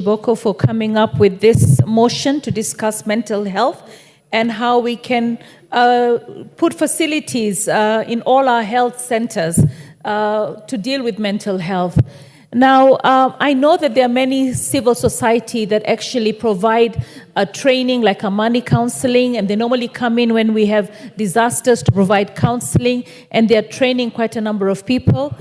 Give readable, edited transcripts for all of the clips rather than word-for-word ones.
Boko for coming up with this motion to discuss mental health and how we can put facilities in all our health centers to deal with mental health. Now, I know that there are many civil society that actually provide training like money counseling, and they normally come in when we have disasters to provide counseling, and they're training quite a number of people.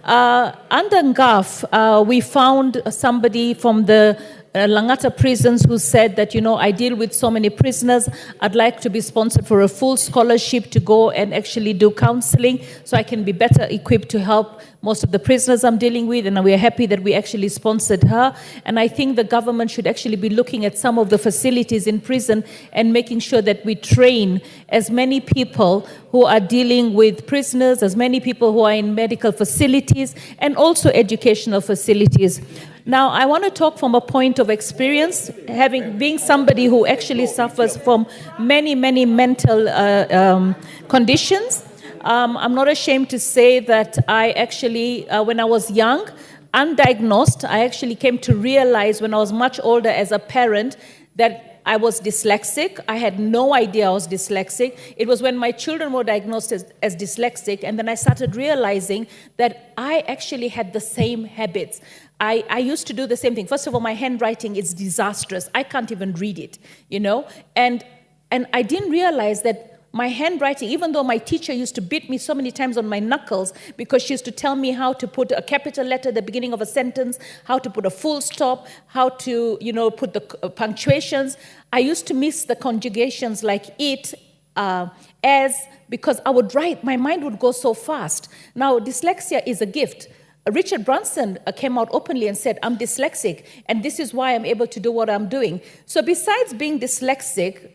Under NGAF, we found somebody from the Langata prisons who said that, I deal with so many prisoners, I'd like to be sponsored for a full scholarship to go and actually do counseling so I can be better equipped to help most of the prisoners I'm dealing with, and we are happy that we actually sponsored her. And I think the government should actually be looking at some of the facilities in prison and making sure that we train as many people who are dealing with prisoners, as many people who are in medical facilities, and also educational facilities. Now, I want to talk from a point of experience, being somebody who actually suffers from many, many mental conditions. I'm not ashamed to say that I actually, when I was young, undiagnosed, I actually came to realize when I was much older as a parent that I was dyslexic. I had no idea I was dyslexic. It was when my children were diagnosed as dyslexic, and then I started realizing that I actually had the same habits. I used to do the same thing. First of all, my handwriting is disastrous. I can't even read it, And I didn't realize that my handwriting, even though my teacher used to beat me so many times on my knuckles because she used to tell me how to put a capital letter at the beginning of a sentence, how to put a full stop, how to, put the punctuations. I used to miss the conjugations like it, as, because I would write, my mind would go so fast. Now, dyslexia is a gift. Richard Branson came out openly and said, I'm dyslexic, and this is why I'm able to do what I'm doing. So besides being dyslexic,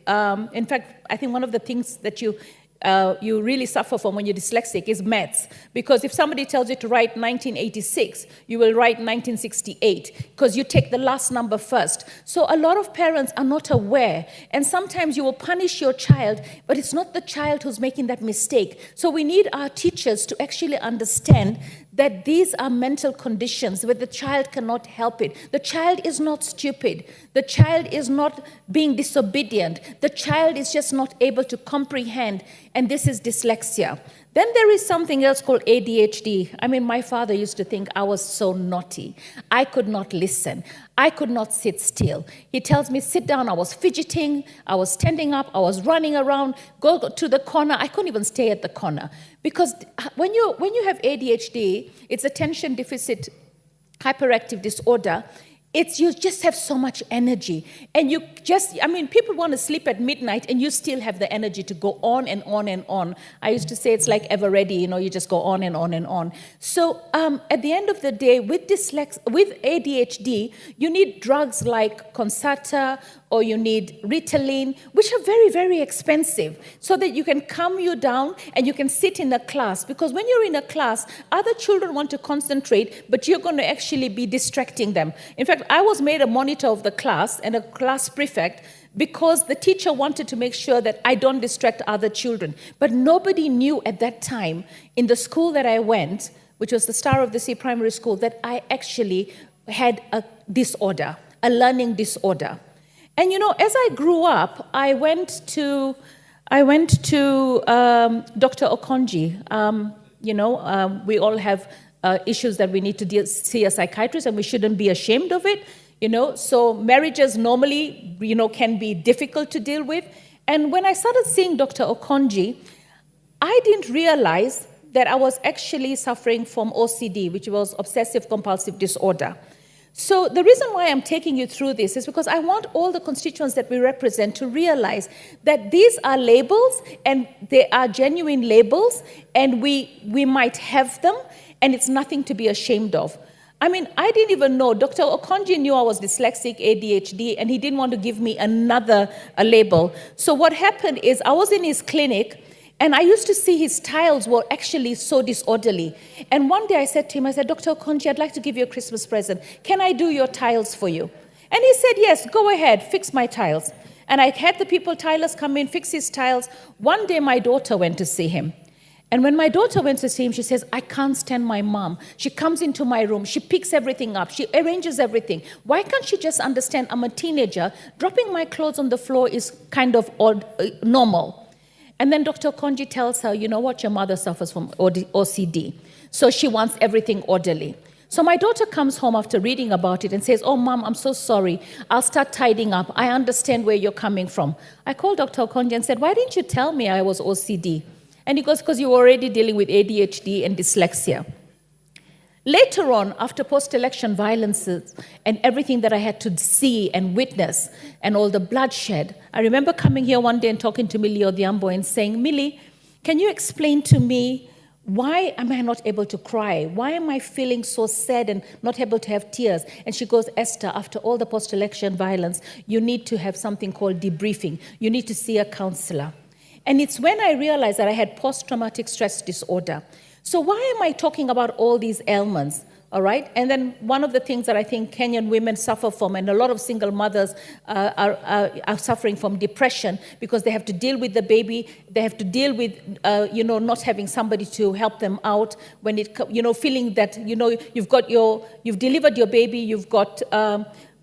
in fact, I think one of the things that you really suffer from when you're dyslexic is maths. Because if somebody tells you to write 1986, you will write 1968, because you take the last number first. So a lot of parents are not aware, and sometimes you will punish your child, but it's not the child who's making that mistake. So we need our teachers to actually understand that these are mental conditions where the child cannot help it. The child is not stupid. The child is not being disobedient. The child is just not able to comprehend, and this is dyslexia. Then there is something else called ADHD. I mean, my father used to think I was so naughty. I could not listen. I could not sit still. He tells me, sit down. I was fidgeting. I was standing up. I was running around. Go to the corner. I couldn't even stay at the corner. Because when you have ADHD, it's attention deficit hyperactive disorder. You just have so much energy. And people want to sleep at midnight and you still have the energy to go on and on and on. I used to say it's like ever ready, you just go on and on and on. So at the end of the day, with ADHD, you need drugs like Concerta, or you need Ritalin, which are very, very expensive, so that you can calm you down and you can sit in a class. Because when you're in a class, other children want to concentrate, but you're going to actually be distracting them. In fact, I was made a monitor of the class and a class prefect because the teacher wanted to make sure that I don't distract other children. But nobody knew at that time in the school that I went, which was the Star of the Sea Primary School, that I actually had a disorder, a learning disorder. And as I grew up, I went to Dr. Okonji. We all have issues that we need to see a psychiatrist, and we shouldn't be ashamed of it. So marriages normally, can be difficult to deal with. And when I started seeing Dr. Okonji, I didn't realize that I was actually suffering from OCD, which was obsessive compulsive disorder. So the reason why I'm taking you through this is because I want all the constituents that we represent to realize that these are labels, and they are genuine labels, and we might have them, and it's nothing to be ashamed of. I mean, I didn't even know. Dr. Okonji knew I was dyslexic, ADHD, and he didn't want to give me another label. So what happened is I was in his clinic, and I used to see his tiles were actually so disorderly. And one day I said to him, Dr. Okonji, I'd like to give you a Christmas present. Can I do your tiles for you? And he said, yes, go ahead, fix my tiles. And I had the tilers come in, fix his tiles. One day my daughter went to see him. And when my daughter went to see him, she says, I can't stand my mom. She comes into my room. She picks everything up. She arranges everything. Why can't she just understand I'm a teenager? Dropping my clothes on the floor is kind of normal. And then Dr. Konji tells her, you know what? Your mother suffers from OCD. So she wants everything orderly. So my daughter comes home after reading about it and says, oh, Mom, I'm so sorry. I'll start tidying up. I understand where you're coming from. I called Dr. Konji and said, why didn't you tell me I was OCD? And he goes, because you were already dealing with ADHD and dyslexia. Later on, after post-election violences and everything that I had to see and witness and all the bloodshed, I remember coming here one day and talking to Millie Odhiambo and saying, Millie, can you explain to me why am I not able to cry? Why am I feeling so sad and not able to have tears? And she goes, Esther, after all the post-election violence, you need to have something called debriefing. You need to see a counselor. And it's when I realized that I had post-traumatic stress disorder. So why am I talking about all these ailments? All right. And then one of the things that I think Kenyan women suffer from, and a lot of single mothers are suffering from depression because they have to deal with the baby. They have to deal with, not having somebody to help them out when it, feeling that, you've delivered your baby, you've got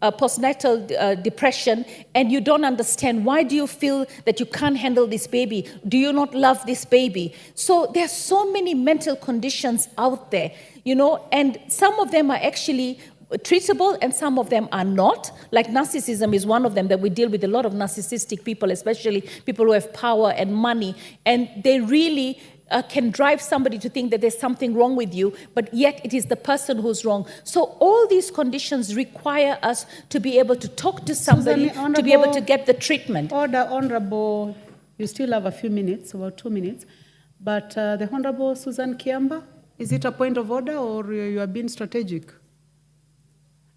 postnatal depression, and you don't understand, why do you feel that you can't handle this baby? Do you not love this baby? So there's so many mental conditions out there, and some of them are actually treatable and some of them are not. Like narcissism is one of them, that we deal with a lot of narcissistic people, especially people who have power and money, and they really can drive somebody to think that there's something wrong with you, but yet it is the person who's wrong. So all these conditions require us to be able to talk to somebody, to be able to get the treatment. Order, Honorable, you still have a few minutes, about 2 minutes, but the Honorable Susan Kiamba, is it a point of order or you are being strategic?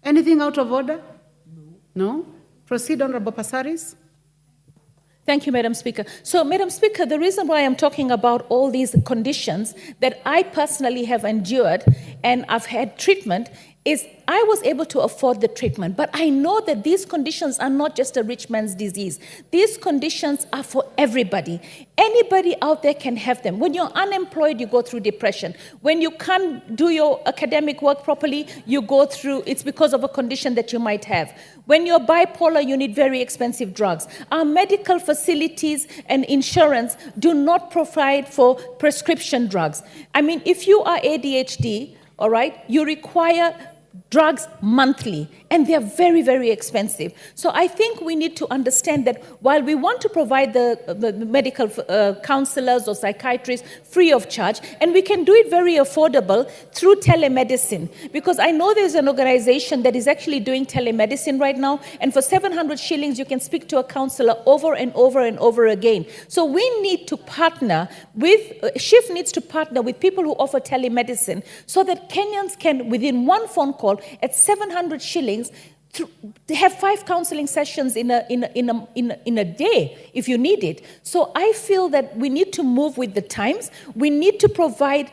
Anything out of order? No? Proceed, Honorable Pasaris. Thank you, Madam Speaker. So, Madam Speaker, the reason why I'm talking about all these conditions that I personally have endured and I've had treatment is I was able to afford the treatment, but I know that these conditions are not just a rich man's disease. These conditions are for everybody. Anybody out there can have them. When you're unemployed, you go through depression. When you can't do your academic work properly, you go through, it's because of a condition that you might have. When you're bipolar, you need very expensive drugs. Our medical facilities and insurance do not provide for prescription drugs. I mean, if you are ADHD, all right, you require drugs monthly, and they're very, very expensive. So I think we need to understand that while we want to provide the medical counselors or psychiatrists free of charge, and we can do it very affordable through telemedicine, because I know there's an organization that is actually doing telemedicine right now, and for 700 shillings, you can speak to a counselor over and over and over again. So we need to partner with, SHIFT needs to partner with people who offer telemedicine so that Kenyans can, within one phone call, at 700 shillings, they have 5 counseling sessions in a day if you need it. So I feel that we need to move with the times. We need to provide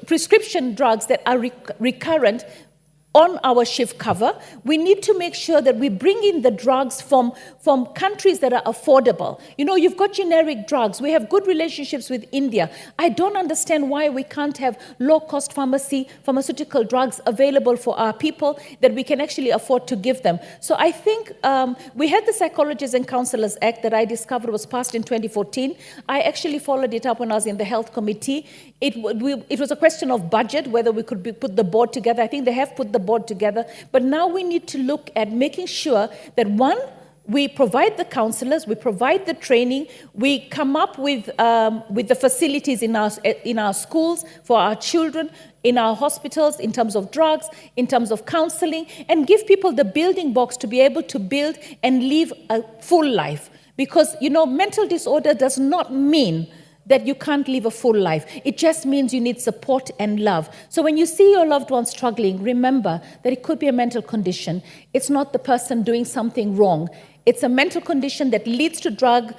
prescription drugs that are recurrent on our SHIFT cover. We need to make sure that we bring in the drugs from countries that are affordable. You've got generic drugs. We have good relationships with India. I don't understand why we can't have low-cost pharmaceutical drugs available for our people that we can actually afford to give them. So I think we had the Psychologists and Counselors Act that I discovered was passed in 2014. I actually followed it up when I was in the Health Committee. It was a question of budget, whether we could put the board together. I think they have put the board together. But now we need to look at making sure that, one, we provide the counselors, we provide the training, we come up with the facilities in our schools for our children, in our hospitals, in terms of drugs, in terms of counseling, and give people the building blocks to be able to build and live a full life. Because, mental disorder does not mean that you can't live a full life. It just means you need support and love. So when you see your loved one struggling, remember that it could be a mental condition. It's not the person doing something wrong. It's a mental condition that leads to drug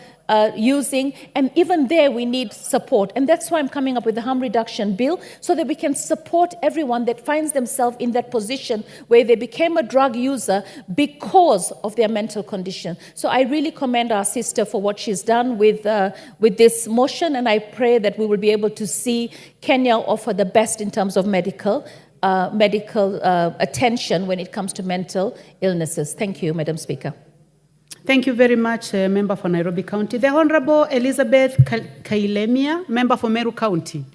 using, and even there we need support. And that's why I'm coming up with the harm reduction bill, so that we can support everyone that finds themselves in that position where they became a drug user because of their mental condition. So I really commend our sister for what she's done with this motion, and I pray that we will be able to see Kenya offer the best in terms of medical attention when it comes to mental illnesses. Thank you, Madam Speaker. Thank you very much, Member for Nairobi County. The Honorable Elizabeth Kailemia, Member for Meru County.